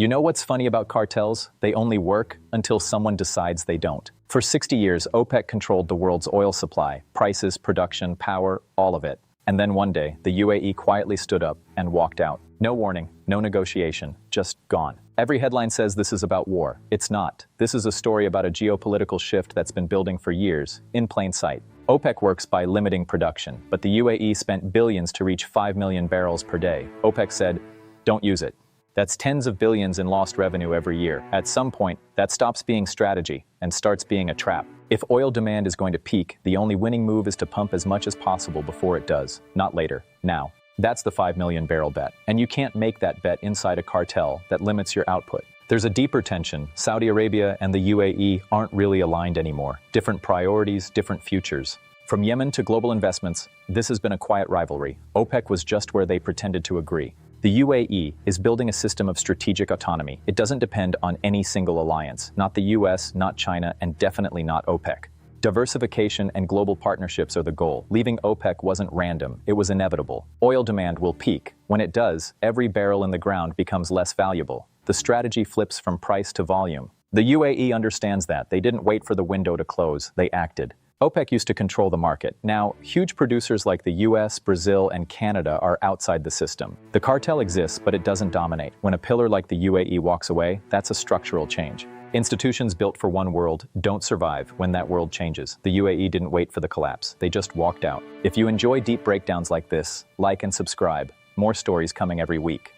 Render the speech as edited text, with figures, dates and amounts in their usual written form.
You know what's funny about cartels? They only work until someone decides they don't. For 60 years, OPEC controlled the world's oil supply, prices, production, power, all of it. And then one day, the UAE quietly stood up and walked out. No warning, no negotiation, just gone. Every headline says this is about war. It's not. This is a story about a geopolitical shift that's been building for years, in plain sight. OPEC works by limiting production, but the UAE spent billions to reach 5 million barrels per day. OPEC said, don't use it. That's tens of billions in lost revenue every year. At some point, that stops being strategy and starts being a trap. If oil demand is going to peak, the only winning move is to pump as much as possible before it does, not later, now. That's the 5 million barrel bet. And you can't make that bet inside a cartel that limits your output. There's a deeper tension. Saudi Arabia and the UAE aren't really aligned anymore. Different priorities, different futures. From Yemen to global investments, this has been a quiet rivalry. OPEC was just where they pretended to agree. The UAE is building a system of strategic autonomy. It doesn't depend on any single alliance, not the US, not China, and definitely not OPEC. Diversification and global partnerships are the goal. Leaving OPEC wasn't random, it was inevitable. Oil demand will peak. When it does, every barrel in the ground becomes less valuable. The strategy flips from price to volume. The UAE understands that. They didn't wait for the window to close, they acted. OPEC used to control the market. Now, huge producers like the US, Brazil, and Canada are outside the system. The cartel exists, but it doesn't dominate. When a pillar like the UAE walks away, that's a structural change. Institutions built for one world don't survive when that world changes. The UAE didn't wait for the collapse. They just walked out. If you enjoy deep breakdowns like this, like and subscribe. More stories coming every week.